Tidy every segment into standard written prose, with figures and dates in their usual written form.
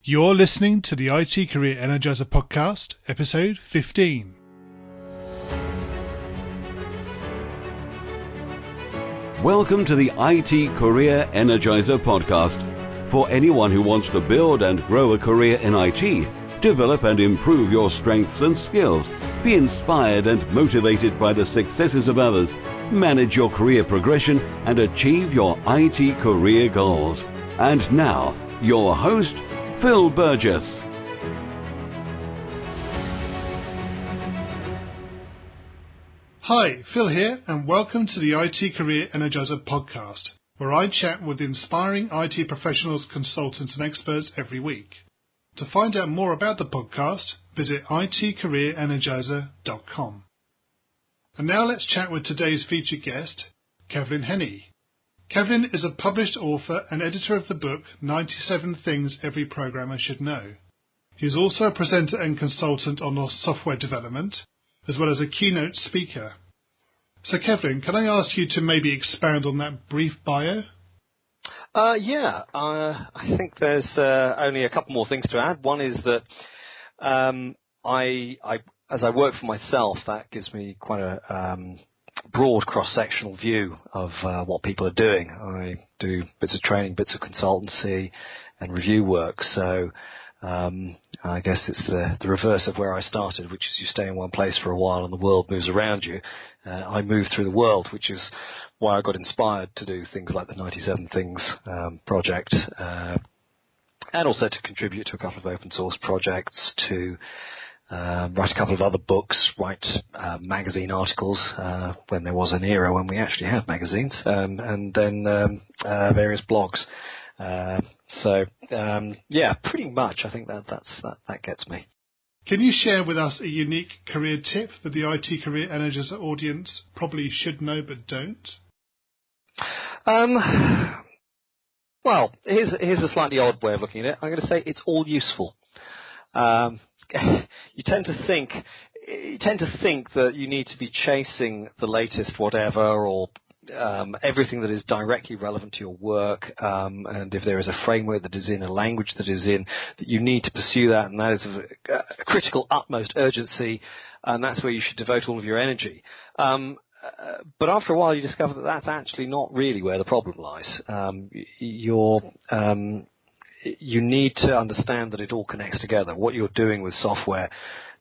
You're listening to the IT Career Energizer podcast, episode 15. Welcome to the IT Career Energizer podcast. For anyone who wants to build and grow a career in IT, develop and improve your strengths and skills, be inspired and motivated by the successes of others, manage your career progression, and achieve your IT career goals. And now, your host, Phil Burgess. Hi, Phil here, and welcome to the IT Career Energizer podcast, where I chat with inspiring IT professionals, consultants, and experts every week. To find out more about the podcast, visit itcareerenergizer.com. And now let's chat with today's featured guest, Kevlin Henney. Kevlin is a published author and editor of the book 97 Things Every Programmer Should Know. He is also a presenter and consultant on software development, as well as a keynote speaker. So Kevlin, can I ask you to maybe expound on that brief bio? I think there's only a couple more things to add. One is that as I work for myself, that gives me quite a broad cross-sectional view of what people are doing. I do bits of training, bits of consultancy, and review work. So I guess it's the reverse of where I started, which is you stay in one place for a while and the world moves around you. I move through the world, which is why I got inspired to do things like the 97 Things project, and also to contribute to a couple of open source projects, to write a couple of other books, write magazine articles when there was an era when we actually had magazines, and then various blogs. Pretty much I think that gets me. Can you share with us a unique career tip that the IT Career Energizer audience probably should know but don't? Well, here's a slightly odd way of looking at it. I'm going to say it's all useful. You tend to think that you need to be chasing the latest whatever, or everything that is directly relevant to your work, and if there is a framework that is in, a language that is in, that you need to pursue that, and that is of a critical utmost urgency, and that's where you should devote all of your energy. But after a while you discover that that's actually not really where the problem lies. You need to understand that it all connects together. What you're doing with software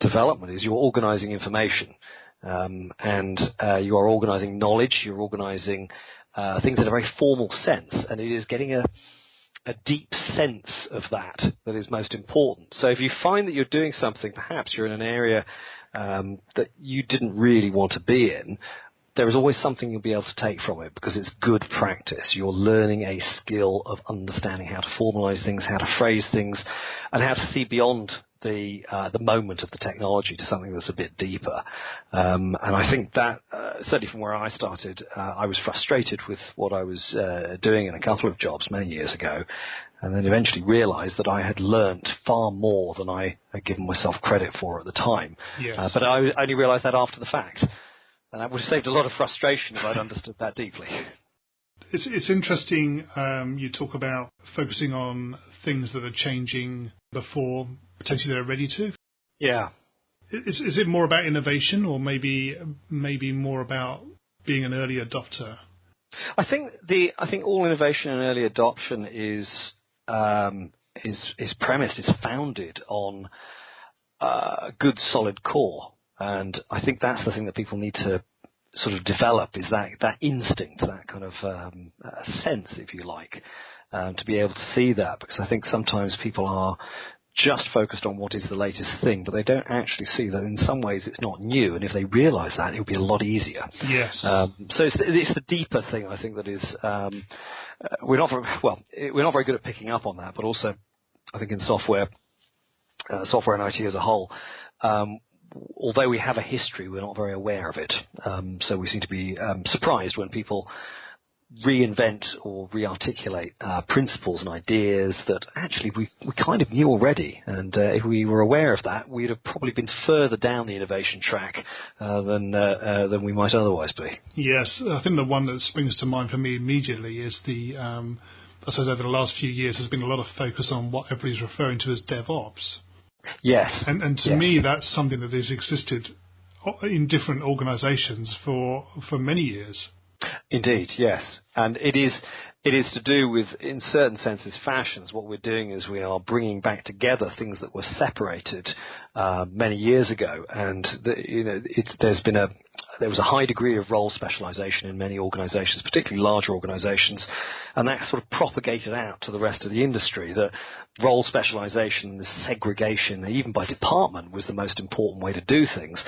development is you're organizing information, and you are organizing knowledge, you're organizing things in a very formal sense, and it is getting a deep sense of that is most important. So if you find that you're doing something, perhaps you're in an area that you didn't really want to be in, there is always something you'll be able to take from it, because it's good practice. You're learning a skill of understanding how to formalize things, how to phrase things, and how to see beyond the moment of the technology to something that's a bit deeper. And I think that, certainly from where I started, I was frustrated with what I was doing in a couple of jobs many years ago, and then eventually realized that I had learnt far more than I had given myself credit for at the time. Yes. But I only realized that after the fact. And that would have saved a lot of frustration if I'd understood that deeply. It's interesting you talk about focusing on things that are changing before potentially they're ready to. Yeah. Is it more about innovation, or maybe more about being an early adopter? I think all innovation and early adoption is premised, is founded on a good solid core. And I think that's the thing that people need to sort of develop, is that instinct, that kind of sense, if you like, to be able to see that. Because I think sometimes people are just focused on what is the latest thing, but they don't actually see that in some ways it's not new. And if they realise that, it'll be a lot easier. Yes. So it's the deeper thing, I think, that is we're not very good at picking up on that. But also, I think in software and IT as a whole, although we have a history, we're not very aware of it. So we seem to be surprised when people reinvent or rearticulate principles and ideas that actually we kind of knew already. And if we were aware of that, we'd have probably been further down the innovation track than we might otherwise be. Yes, I think the one that springs to mind for me immediately is the I suppose over the last few years, there's been a lot of focus on what everybody's referring to as DevOps. Yes. And to me, that's something that has existed in different organisations for many years. Indeed, yes. And it is to do with, in certain senses, fashions. What we're doing is we are bringing back together things that were separated many years ago. And there was a high degree of role specialization in many organizations, particularly larger organizations, and that sort of propagated out to the rest of the industry. That role specialization, the segregation, even by department, was the most important way to do things.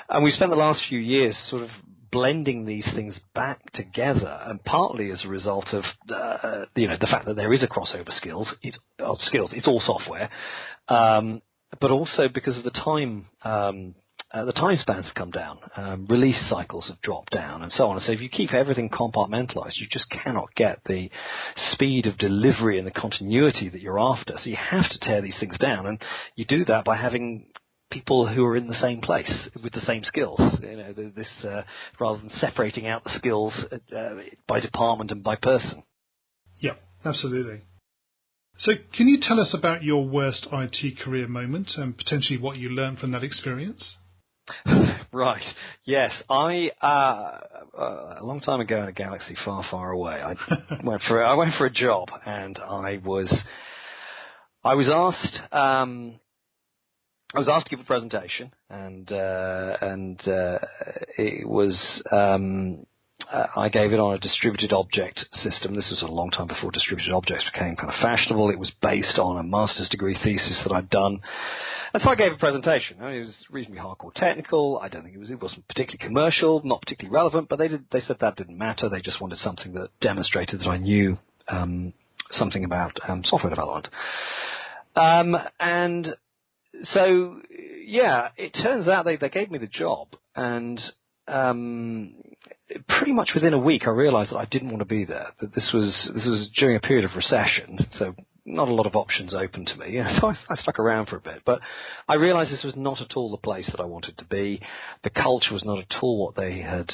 And we spent the last few years sort of blending these things back together, and partly as a result of the fact that there is a crossover skills. It's all software, but also because of the time spans have come down, release cycles have dropped down, and so on. And so if you keep everything compartmentalized, you just cannot get the speed of delivery and the continuity that you're after. So you have to tear these things down, and you do that by having people who are in the same place with the same skills. Rather than separating out the skills by department and by person. Yeah, absolutely. So can you tell us about your worst IT career moment and potentially what you learned from that experience? Right. Yes. A long time ago in a galaxy far, far away, I went for a job, and I was asked to give a presentation, and it was I gave it on a distributed object system. This was a long time before distributed objects became kind of fashionable. It was based on a master's degree thesis that I'd done, and so I gave a presentation. I mean, it was reasonably hardcore technical. I don't think it wasn't particularly commercial, not particularly relevant, but they said that didn't matter. They just wanted something that demonstrated that I knew something about software development, and so, yeah, it turns out they gave me the job, and pretty much within a week I realized that I didn't want to be there, that this was during a period of recession, so not a lot of options open to me. Yeah, so I stuck around for a bit, but I realized this was not at all the place that I wanted to be. The culture was not at all what they had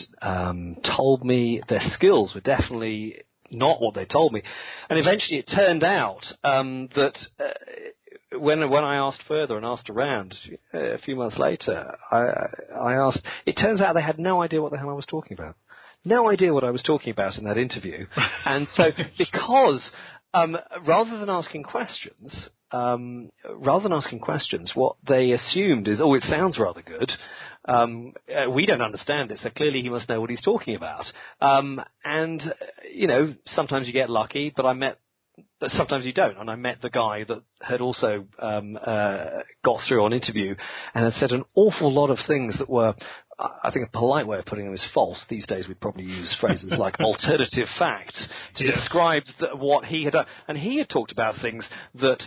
told me. Their skills were definitely not what they told me. And eventually it turned out that when I asked further and asked around a few months later, I asked, it turns out they had no idea what the hell I was talking about. No idea what I was talking about in that interview. And so because rather than asking questions, what they assumed is, oh, it sounds rather good. We don't understand it, so clearly he must know what he's talking about. And, sometimes you get lucky, but sometimes you don't. And I met the guy that had also got through on interview and had said an awful lot of things that were, I think a polite way of putting them is false. These days we'd probably use phrases like alternative facts to describe what he had done. And he had talked about things that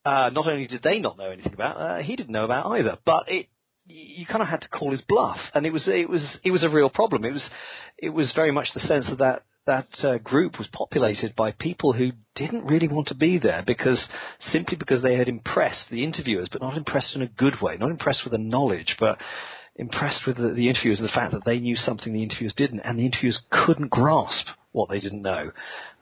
not only did they not know anything about, he didn't know about either. But you kind of had to call his bluff, and it was a real problem. It was very much the sense that group was populated by people who didn't really want to be there simply because they had impressed the interviewers, but not impressed in a good way, not impressed with the knowledge, but impressed with the interviewers and the fact that they knew something the interviewers didn't, and the interviewers couldn't grasp what they didn't know.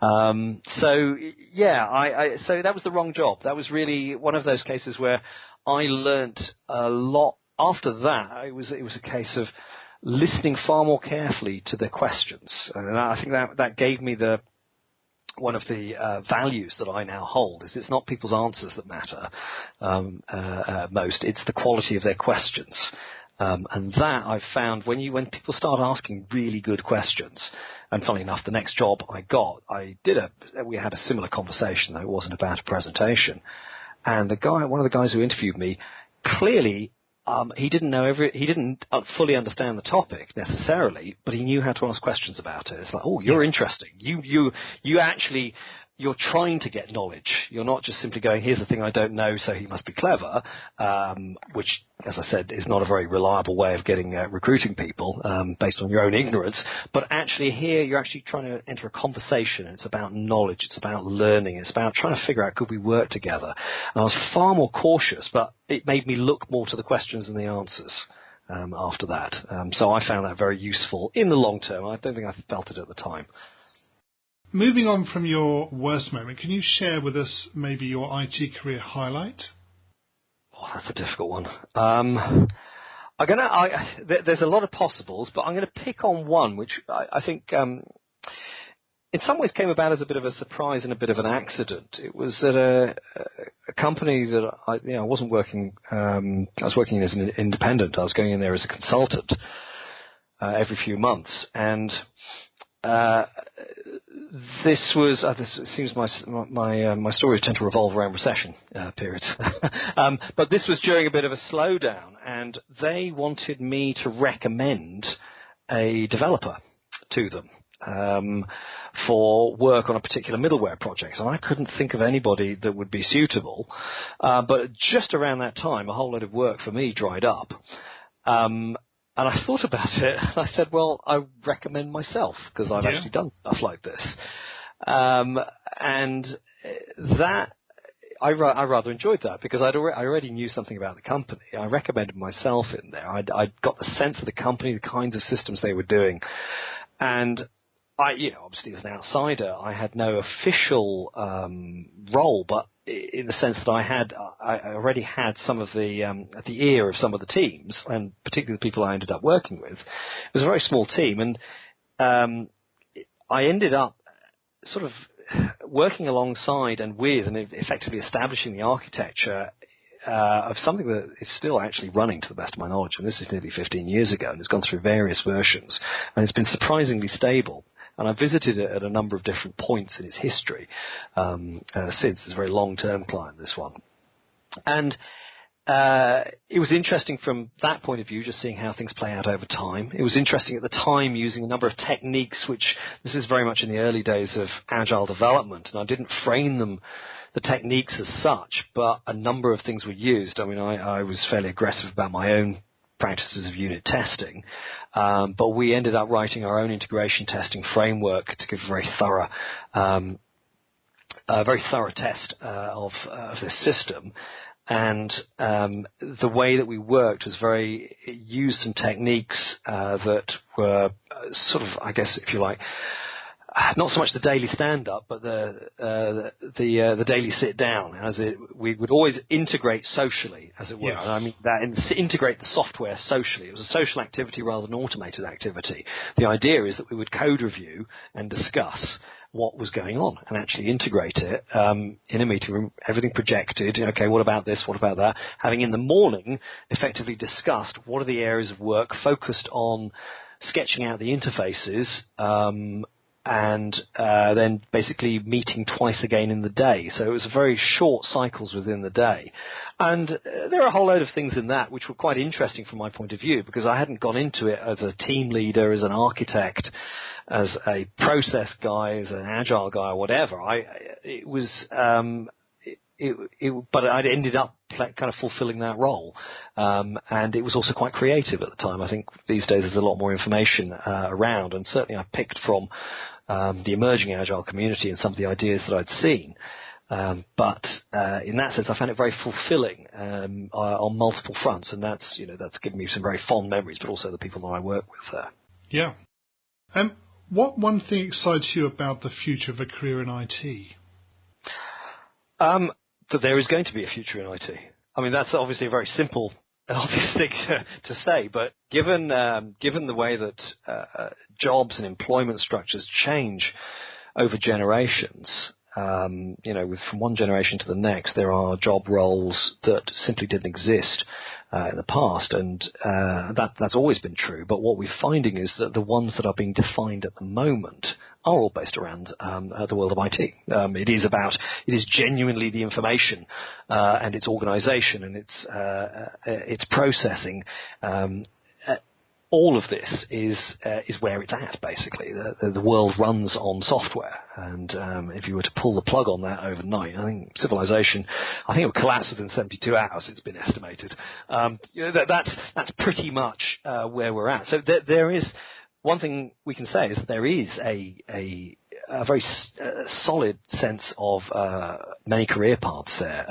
So that was the wrong job. That was really one of those cases where I learnt a lot. After that, it was a case of listening far more carefully to their questions, and I think that gave me one of the values that I now hold. Is it's not people's answers that matter most; it's the quality of their questions. And that I've found when people start asking really good questions, and funnily enough, the next job I got, we had a similar conversation, though it wasn't about a presentation, and one of the guys who interviewed me, clearly. He didn't fully understand the topic necessarily, but he knew how to ask questions about it. It's like, oh, you're interesting. You're trying to get knowledge. You're not just simply going, here's the thing I don't know, so he must be clever, which, as I said, is not a very reliable way of recruiting people based on your own ignorance. But actually here, you're actually trying to enter a conversation. It's about knowledge. It's about learning. It's about trying to figure out, could we work together? And I was far more cautious, but it made me look more to the questions than the answers after that. So I found that very useful in the long term. I don't think I felt it at the time. Moving on from your worst moment, can you share with us maybe your IT career highlight? Oh, that's a difficult one. There's a lot of possibles, but I'm going to pick on one, which I think in some ways came about as a bit of a surprise and a bit of an accident. It was at a company that I wasn't working. I was working as an independent. I was going in there as a consultant every few months, and this was. It seems my stories tend to revolve around recession periods, but this was during a bit of a slowdown, and they wanted me to recommend a developer to them for work on a particular middleware project. And I couldn't think of anybody that would be suitable. But just around that time, a whole load of work for me dried up. And I thought about it, and I said, well, I recommend myself, because I've actually done stuff like this. And that, I rather enjoyed that, because I already knew something about the company. I recommended myself in there. I'd got the sense of the company, the kinds of systems they were doing. And obviously as an outsider, I had no official role, but in the sense that I already had some of the at the ear of some of the teams, and particularly the people I ended up working with. It was a very small team, and I ended up sort of working alongside and with, and effectively establishing the architecture of something that is still actually running, to the best of my knowledge, and this is nearly 15 years ago, and it's gone through various versions, and it's been surprisingly stable. And I visited it at a number of different points in its history since. It's a very long-term client, this one. And it was interesting from that point of view, just seeing how things play out over time. It was interesting at the time using a number of techniques, which this is very much in the early days of agile development, and I didn't frame the techniques as such, but a number of things were used. I mean, I was fairly aggressive about my own practices of unit testing, but we ended up writing our own integration testing framework to give a very thorough test of this system. And the way that we worked was used some techniques that were sort of, I guess, if you like, not so much the daily stand-up, but the daily sit-down. We would always integrate socially, as it were. Yes. I mean, integrate the software socially. It was a social activity rather than an automated activity. The idea is that we would code review and discuss what was going on and actually integrate it in a meeting room, everything projected. Okay, what about this? What about that? Having in the morning effectively discussed what are the areas of work focused on sketching out the interfaces, and then basically meeting twice again in the day. So it was very short cycles within the day. And there are a whole load of things in that which were quite interesting from my point of view, because I hadn't gone into it as a team leader, as an architect, as a process guy, as an agile guy, or whatever. But I'd ended up kind of fulfilling that role. And it was also quite creative at the time. I think these days there's a lot more information around, and certainly I picked from the emerging agile community and some of the ideas that I'd seen. But in that sense, I found it very fulfilling on multiple fronts, and that's given me some very fond memories, but also the people that I work with there. Yeah. What one thing excites you about the future of a career in IT? That there is going to be a future in IT. I mean, that's obviously a very simple and obvious thing to say, but given the way that jobs and employment structures change over generations, from one generation to the next, there are job roles that simply didn't exist in the past, and that's always been true. But what we're finding is that the ones that are being defined at the moment are all based around the world of IT. It is genuinely the information and its organization and its processing. All of this is where it's at, basically. The world runs on software, and if you were to pull the plug on that overnight, I think civilization, it would collapse within 72 hours. It's been estimated. That's pretty much where we're at. So there is one thing we can say is that there is a very solid sense of many career paths there.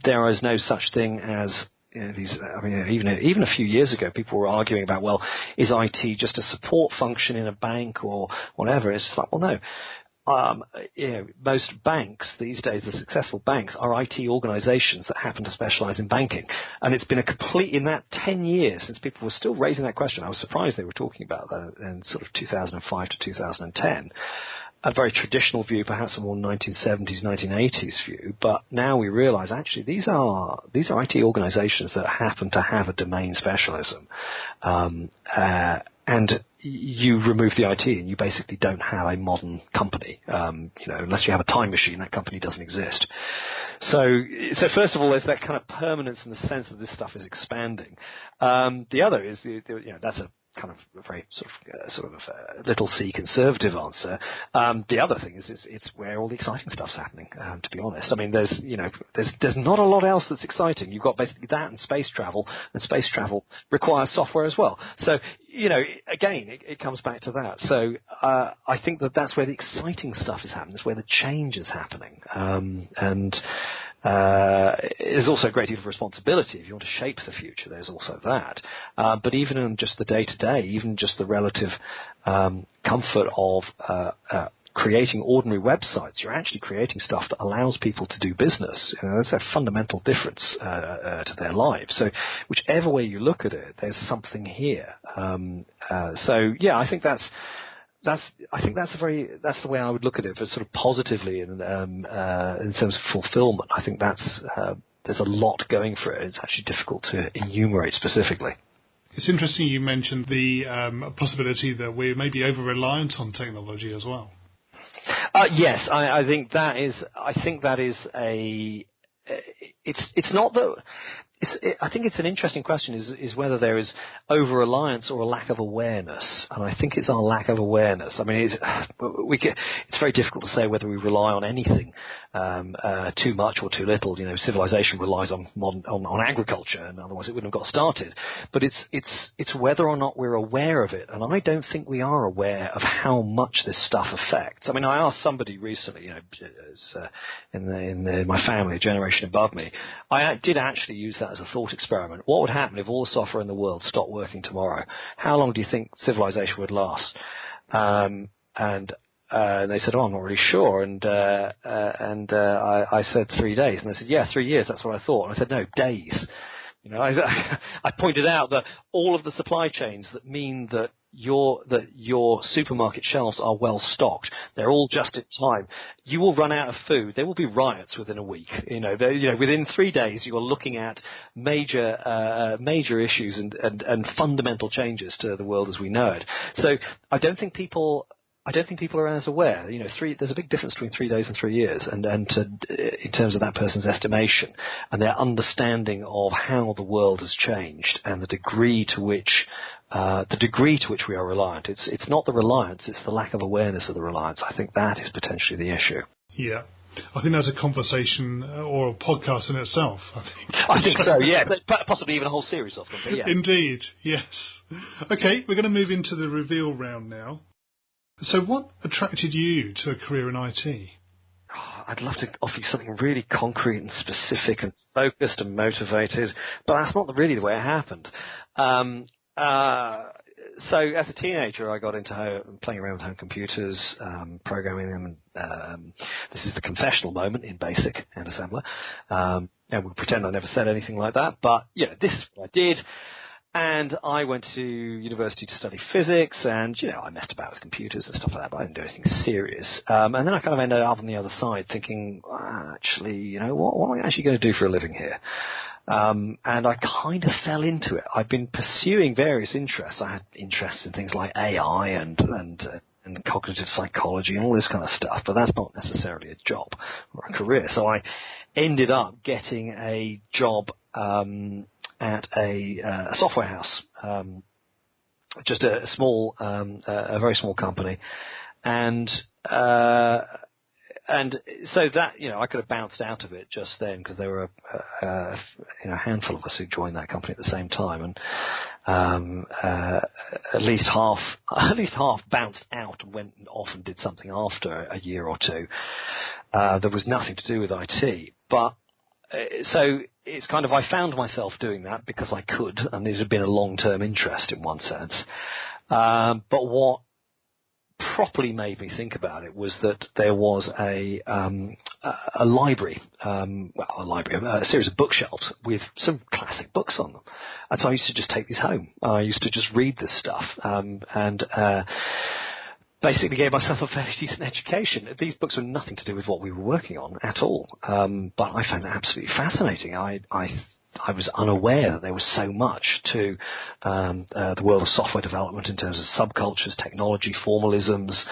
There is no such thing as even a few years ago, people were arguing about, well, is IT just a support function in a bank or whatever? It's like, well, no. most banks these days, the successful banks, are IT organizations that happen to specialize in banking. And it's been in that 10 years since people were still raising that question. I was surprised they were talking about that in sort of 2005 to 2010. A very traditional view, perhaps a more 1970s, 1980s view, but now we realize actually these are IT organizations that happen to have a domain specialism. And you remove the IT and you basically don't have a modern company. Unless you have a time machine, that company doesn't exist. So first of all, there's that kind of permanence in the sense that this stuff is expanding. The other is, that's a kind of a very sort of little c conservative answer. The other thing is it's where all the exciting stuff's happening. To be honest, I mean, there's not a lot else that's exciting. You've got basically that and space travel requires software as well. So again, it comes back to that. So I think that's where the exciting stuff is happening. It's where the change is happening, and there's also a great deal of responsibility. If you want to shape the future, there's also that. But even in just the day-to-day, even just the relative comfort of creating ordinary websites, you're actually creating stuff that allows people to do business. That's a fundamental difference to their lives. So whichever way you look at it, there's something here. I think that's the way I would look at it, but sort of positively in terms of fulfillment. I think there's a lot going for it. It's actually difficult to enumerate specifically. It's interesting you mentioned the possibility that we're maybe over-reliant on technology as well. Yes, I think that is. I think that is a. It's not that. I think it's an interesting question is whether there is over-reliance or a lack of awareness. And I think it's our lack of awareness. I mean, it's very difficult to say whether we rely on anything too much or too little. Civilization relies on agriculture, and otherwise it wouldn't have got started. But it's whether or not we're aware of it. And I don't think we are aware of how much this stuff affects. I mean, I asked somebody recently, in my family, a generation above me, I did actually use that as a thought experiment. What would happen if all the software in the world stopped working tomorrow? How long do you think civilization would last? And they said, I'm not really sure. And I said 3 days. And they said, 3 years, that's what I thought. And I said, no, days. I pointed out that all of the supply chains that mean that your supermarket shelves are well stocked. They're all just in time. You will run out of food. There will be riots within a week. Within 3 days, you are looking at major issues and fundamental changes to the world as we know it. So I don't think people are as aware. There's a big difference between 3 days and 3 years, and in terms of that person's estimation and their understanding of how the world has changed and the degree to which we are reliant. It's not the reliance; it's the lack of awareness of the reliance. I think that is potentially the issue. Yeah. I think that's a conversation or a podcast in itself, I think so, yeah. Possibly even a whole series of them. But yeah. Indeed, yes. Okay, we're going to move into the reveal round now. So what attracted you to a career in IT? I'd love to offer you something really concrete and specific and focused and motivated, but that's not really the way it happened. So as a teenager, I got into playing around with home computers, programming them. And, this is the confessional moment in BASIC and assembler. And we'll pretend I never said anything like that, but this is what I did. And I went to university to study physics, and, I messed about with computers and stuff like that, but I didn't do anything serious. And then I kind of ended up on the other side thinking, actually, what am I actually going to do for a living here? And I kind of fell into it. I've been pursuing various interests. I had interests in things like AI and cognitive psychology and all this kind of stuff, but that's not necessarily a job or a career. So I ended up getting a job at a software house, just a very small company, and so that I could have bounced out of it just then because there were a handful of us who joined that company at the same time, and at least half bounced out and went off and did something after a year or two. There was nothing to do with IT, but so it's kind of I found myself doing that because I could, and it had been a long-term interest in one sense. But what properly made me think about it was that there was a library, a series of bookshelves with some classic books on them. And so I used to just take these home. I used to just read this stuff and basically gave myself a fairly decent education. These books were nothing to do with what we were working on at all, but I found it absolutely fascinating. I was unaware that there was so much to the world of software development in terms of subcultures, technology, formalisms,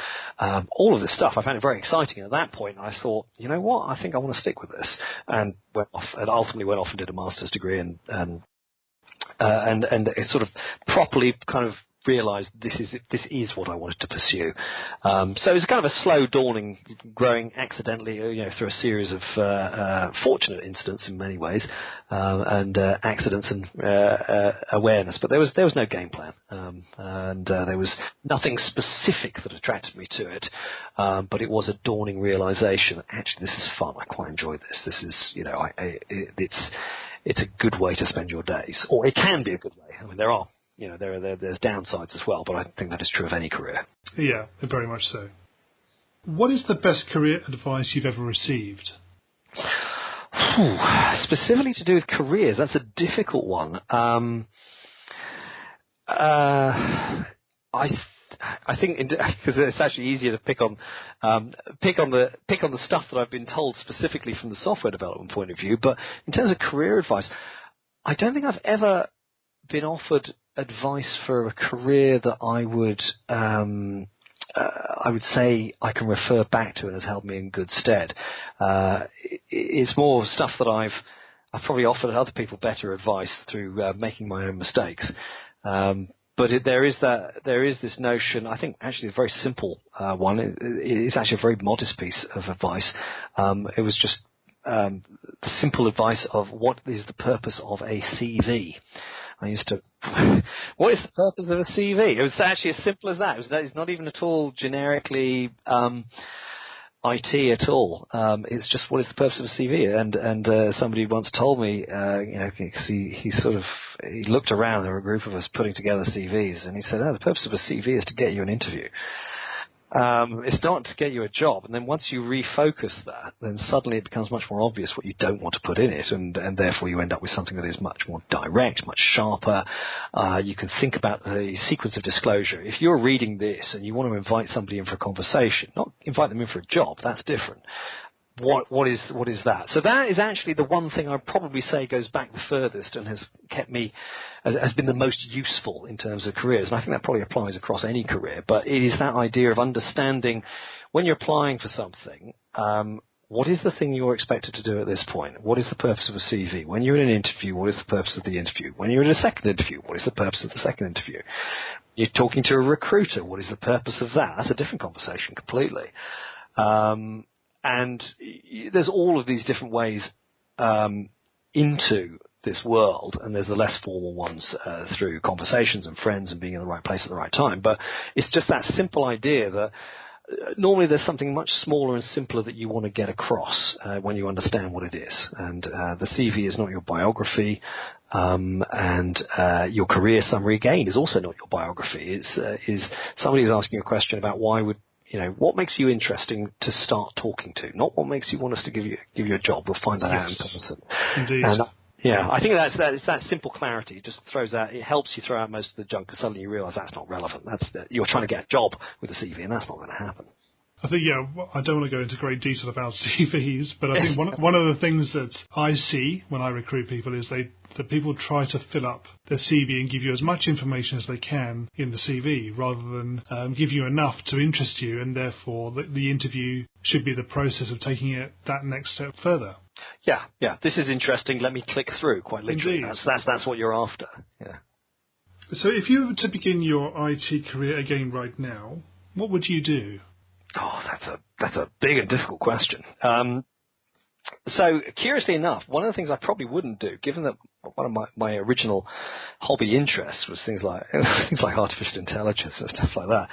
all of this stuff. I found it very exciting. And at that point, I thought, you know what, I think I want to stick with this, and ultimately went off and did a master's degree, and it sort of properly kind of realised this is what I wanted to pursue. So it was kind of a slow dawning, growing accidentally, through a series of fortunate incidents in many ways, and accidents and awareness. But there was no game plan, and there was nothing specific that attracted me to it. But it was a dawning realisation that actually this is fun. I quite enjoy this. This is, it's a good way to spend your days, or it can be a good way. I mean, there's downsides as well, but I think that is true of any career. Yeah, very much so. What is the best career advice you've ever received? Specifically to do with careers, that's a difficult one. I think because it's actually easier to pick on the stuff that I've been told specifically from the software development point of view. But in terms of career advice, I don't think I've ever been offered advice for a career that I would say I can refer back to and has held me in good stead. It's more stuff that I've probably offered other people better advice through making my own mistakes. But there is this notion. I think actually a very simple one. It's actually a very modest piece of advice. It was just the simple advice of what is the purpose of a CV. I used to, what is the purpose of a CV? It was actually as simple as that. It's not even at all generically IT at all. It's just what is the purpose of a CV? And somebody once told me, because he looked around, there were a group of us putting together CVs, and he said, the purpose of a CV is to get you an interview. It's not to get you a job. And then once you refocus that, then suddenly it becomes much more obvious what you don't want to put in it, and therefore you end up with something that is much more direct, much sharper. You can think about the sequence of disclosure. If you're reading this and you want to invite somebody in for a conversation, not invite them in for a job, that's different. What is that? So that is actually the one thing I'd probably say goes back the furthest and has been the most useful in terms of careers. And I think that probably applies across any career. But it is that idea of understanding when you're applying for something, what is the thing you're expected to do at this point? What is the purpose of a CV? When you're in an interview, what is the purpose of the interview? When you're in a second interview, what is the purpose of the second interview? You're talking to a recruiter, what is the purpose of that? That's a different conversation completely. And there's all of these different ways into this world, and there's the less formal ones through conversations and friends and being in the right place at the right time. But it's just that simple idea that normally there's something much smaller and simpler that you want to get across when you understand what it is. And the CV is not your biography, and your career summary, again, is also not your biography. It's somebody's asking a question about what makes you interesting to start talking to, not what makes you want us to give you a job. We'll find that out in person. Indeed. And, I think it's that simple clarity. It just it helps you throw out most of the junk, because suddenly you realise that's not relevant. You're trying to get a job with a CV, and that's not going to happen. I think, I don't want to go into great detail about CVs, but I think one of the things that I see when I recruit people is that people try to fill up their CV and give you as much information as they can in the CV, rather than give you enough to interest you, and therefore the interview should be the process of taking it that next step further. Yeah. This is interesting. Let me click through, quite literally. Indeed. That's what you're after. Yeah. So if you were to begin your IT career again right now, what would you do? Oh, that's a big and difficult question. So curiously enough, one of the things I probably wouldn't do, given that one of my original hobby interests was things like artificial intelligence and stuff like that,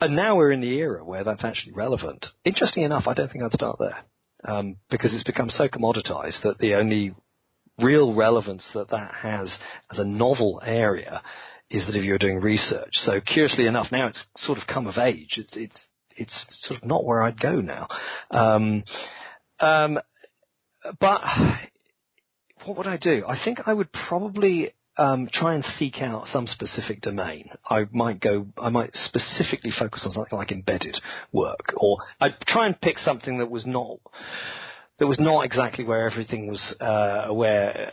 and now we're in the era where that's actually relevant. Interestingly enough, I don't think I'd start there, because it's become so commoditized that the only real relevance that has as a novel area is that if you're doing research. So curiously enough, now it's sort of come of age. It's sort of not where I'd go now. But what would I do? I think I would probably try and seek out some specific domain. I might specifically focus on something like embedded work, or I'd try and pick something that was not exactly where everything was, where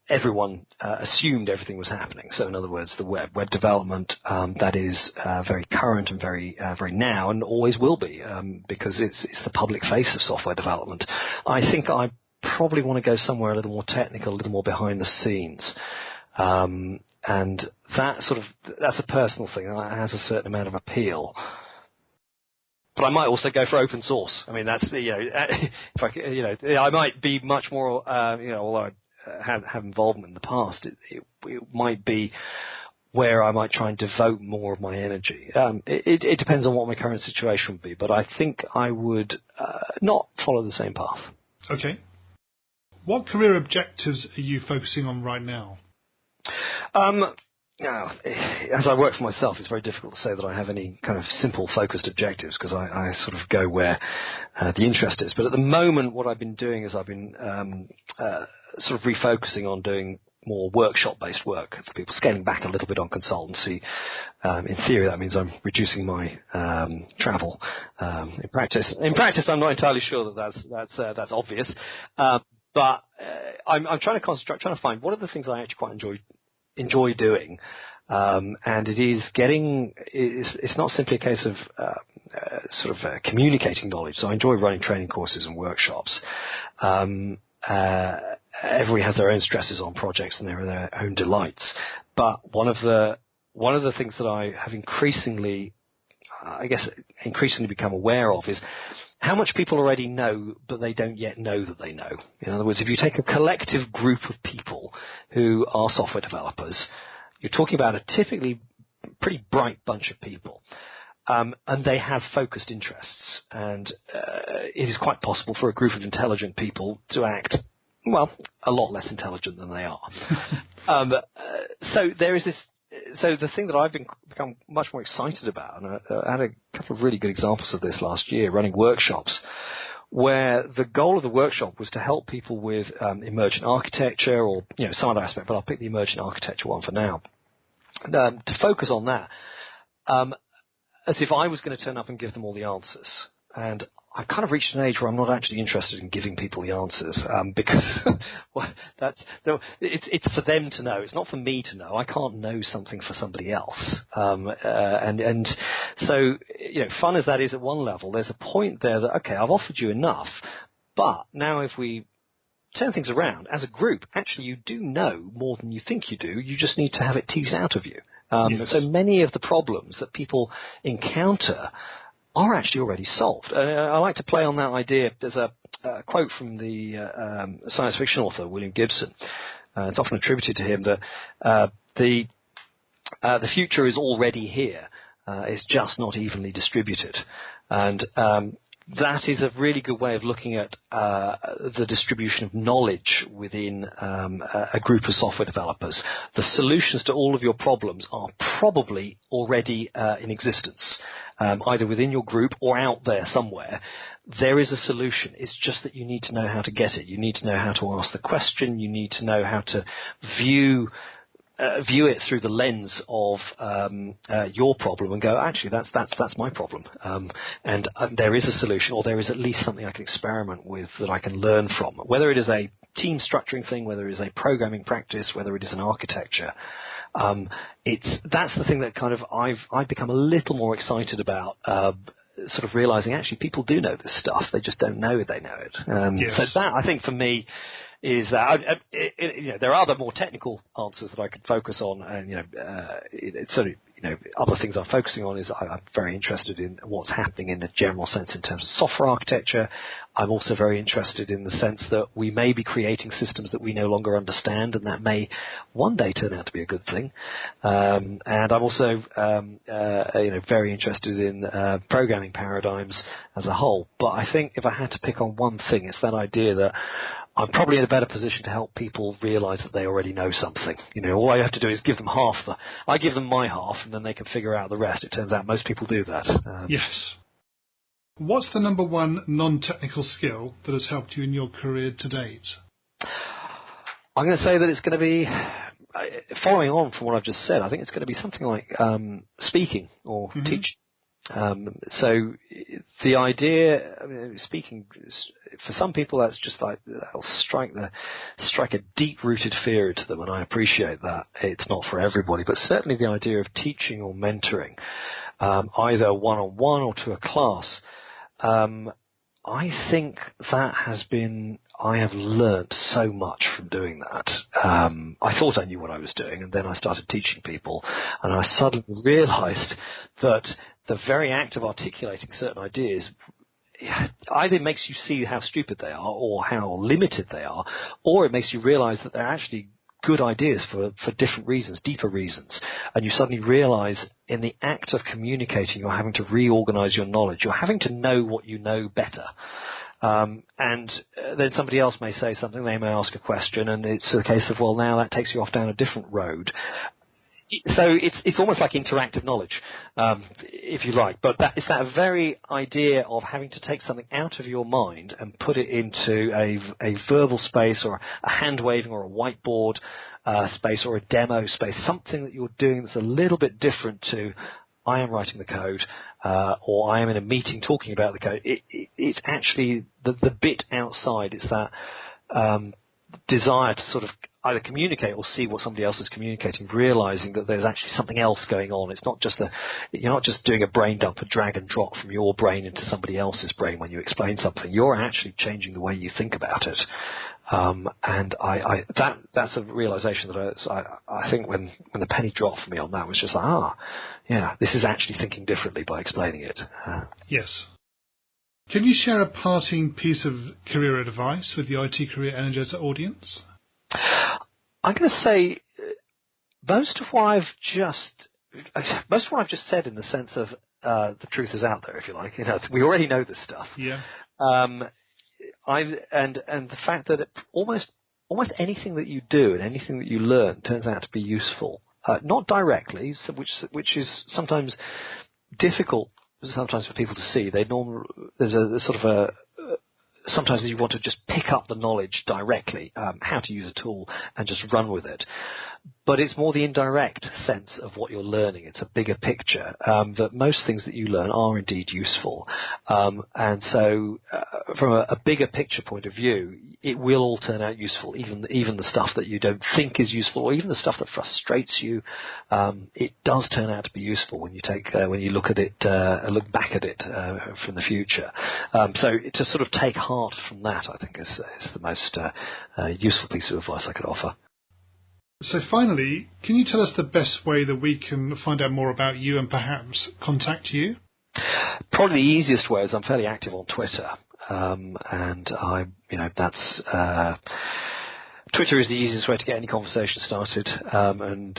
everyone assumed everything was happening. So in other words, the web development, that is very current and very now, and always will be, because it's the public face of software development. I think I probably want to go somewhere a little more technical, a little more behind the scenes. And that's a personal thing. That has a certain amount of appeal. But I might also go for open source. I mean, that's if I might be much more, although I have involvement in the past, it might be where I might try and devote more of my energy. It depends on what my current situation would be, but I think I would not follow the same path. Okay. What career objectives are you focusing on right now? Now, as I work for myself, it's very difficult to say that I have any kind of simple, focused objectives, because I sort of go where the interest is. But at the moment, what I've been doing is I've been sort of refocusing on doing more workshop-based work for people, scaling back a little bit on consultancy. In theory, that means I'm reducing my travel. In practice, I'm not entirely sure that that's obvious. But I'm trying to concentrate, trying to find what are the things I actually quite enjoy doing, and it is it's not simply a case of communicating knowledge. So I enjoy running training courses and workshops. Everybody has their own stresses on projects and their own delights, but one of the things that I have increasingly become aware of is how much people already know, but they don't yet know that they know. In other words, if you take a collective group of people who are software developers, you're talking about a typically pretty bright bunch of people, and they have focused interests. And it is quite possible for a group of intelligent people to act, well, a lot less intelligent than they are. So there is this. So the thing that I've become much more excited about, and I had a couple of really good examples of this last year, running workshops, where the goal of the workshop was to help people with emergent architecture or some other aspect, but I'll pick the emergent architecture one for now, to focus on that, as if I was going to turn up and give them all the answers. And I've kind of reached an age where I'm not actually interested in giving people the answers, because it's for them to know. It's not for me to know. I can't know something for somebody else. And so, fun as that is at one level, there's a point there that, okay, I've offered you enough, but now if we turn things around, as a group, actually you do know more than you think you do. You just need to have it teased out of you. Yes. So many of the problems that people encounter are actually already solved. I like to play on that idea. There's a quote from the science fiction author William Gibson. It's often attributed to him that the future is already here. It's just not evenly distributed. And that is a really good way of looking at the distribution of knowledge within a group of software developers. The solutions to all of your problems are probably already in existence, either within your group or out there somewhere. There is a solution. It's just that you need to know how to get it. You need to know how to ask the question. You need to know how to view it through the lens of your problem and go, actually, that's my problem, and there is a solution, or there is at least something I can experiment with that I can learn from. Whether it is a team structuring thing, whether it is a programming practice, whether it is an architecture, that's the thing that kind of I've become a little more excited about. Sort of realizing actually people do know this stuff, they just don't know they know it. Yes. So that, I think, for me, is that there are other more technical answers that I could focus on, and other things I'm focusing on is I'm very interested in what's happening in a general sense in terms of software architecture. I'm also very interested in the sense that we may be creating systems that we no longer understand, and that may one day turn out to be a good thing. And I'm also very interested in programming paradigms as a whole. But I think if I had to pick on one thing, it's that idea that I'm probably in a better position to help people realize that they already know something. All I have to do is give them I give them my half, and then they can figure out the rest. It turns out most people do that. Yes. What's the number one non-technical skill that has helped you in your career to date? I'm going to say that it's going to be, following on from what I've just said, I think it's going to be something like speaking or teaching. So the idea, speaking, for some people that's just like, that'll strike a deep-rooted fear into them, and I appreciate that. It's not for everybody, but certainly the idea of teaching or mentoring, either one-on-one or to a class, I think that I have learnt so much from doing that. I thought I knew what I was doing, and then I started teaching people, and I suddenly realized that the very act of articulating certain ideas either makes you see how stupid they are or how limited they are, or it makes you realize that they're actually good ideas for different reasons, deeper reasons. And you suddenly realize in the act of communicating, you're having to reorganize your knowledge. You're having to know what you know better. And then somebody else may say something, they may ask a question, and it's a case of, well, now that takes you off down a different road. So it's almost like interactive knowledge, if you like. But it's that very idea of having to take something out of your mind and put it into a verbal space, or a hand waving, or a whiteboard space, or a demo space, something that you're doing that's a little bit different to I am writing the code, or I am in a meeting talking about the code. It's actually the bit outside. It's that desire to sort of either communicate or see what somebody else is communicating, realizing that there's actually something else going on. It's not just you're not just doing a brain dump, a drag and drop from your brain into somebody else's brain when you explain something. You're actually changing the way you think about it. And that's a realization that I think when the penny dropped for me on that was just like, yeah, this is actually thinking differently by explaining it. Yes. Can you share a parting piece of career advice with the IT Career Energizer audience? I'm going to say most of what I've just said, in the sense of the truth is out there, if you like. We already know this stuff. Yeah. And the fact that almost anything that you do and anything that you learn turns out to be useful, not directly, which is sometimes difficult. Sometimes for people to see, there's a sort of sometimes you want to just pick up the knowledge directly, how to use a tool, and just run with it. But it's more the indirect sense of what you're learning. It's a bigger picture, that most things that you learn are indeed useful. And so from a bigger picture point of view, it will all turn out useful, even the stuff that you don't think is useful, or even the stuff that frustrates you. It does turn out to be useful when you look at it, look back at it from the future. So to sort of take heart from that, I think is the most useful piece of advice I could offer. So finally, can you tell us the best way that we can find out more about you and perhaps contact you? Probably the easiest way is I'm fairly active on Twitter, and that's Twitter is the easiest way to get any conversation started, and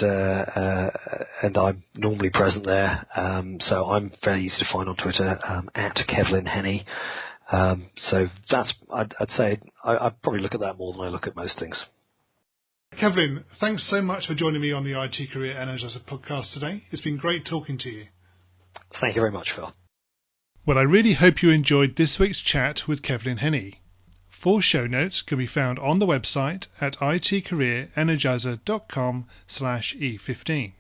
I'm normally present there. So I'm very easy to find on Twitter, at Kevlin Henney. So that's, I'd say I'd probably look at that more than I look at most things. Kevlin, thanks so much for joining me on the IT Career Energizer podcast today. It's been great talking to you. Thank you very much, Phil. Well, I really hope you enjoyed this week's chat with Kevlin Henney. Full show notes can be found on the website at itcareerenergizer.com/E15.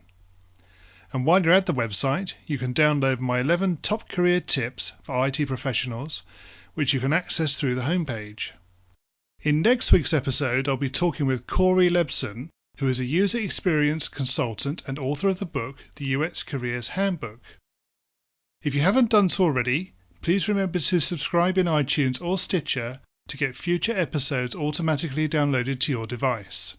And while you're at the website, you can download my 11 top career tips for IT professionals, which you can access through the homepage. In next week's episode, I'll be talking with Corey Lebson, who is a user experience consultant and author of the book, The UX Careers Handbook. If you haven't done so already, please remember to subscribe in iTunes or Stitcher to get future episodes automatically downloaded to your device.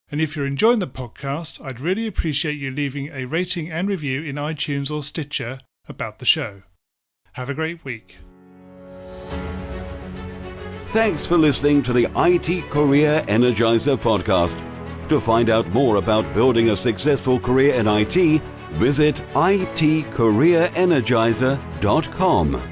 And if you're enjoying the podcast, I'd really appreciate you leaving a rating and review in iTunes or Stitcher about the show. Have a great week. Thanks for listening to the IT Career Energizer podcast. To find out more about building a successful career in IT, visit itcareerenergizer.com.